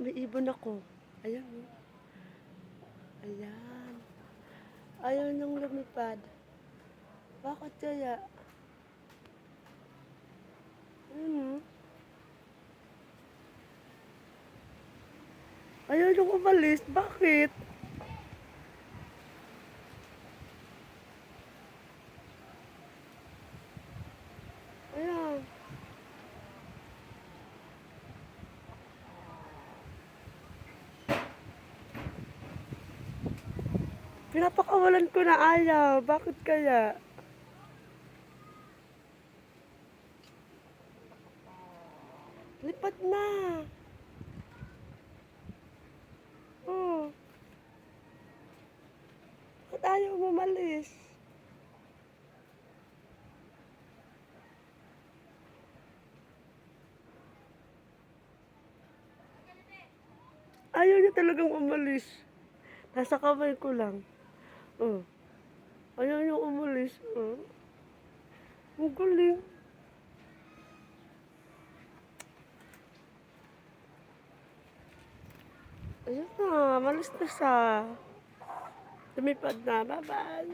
May ibon ako. Ayan, oh. Ayan. Ayaw niyang lumipad. Bakit kaya? Hmm. Ayaw niyang umalis. Bakit? Ayan. Pinapakawalan ko na ayaw. Bakit kaya? Lipad na. Oh. Bakit ayaw mo umalis? Ayaw niya talagang umalis. Nasa kamay ko lang. Oh. Ayaw niya umalis. Oh. Ang galing. Ayun na, malis na siya. Lumipad na. Bye-bye.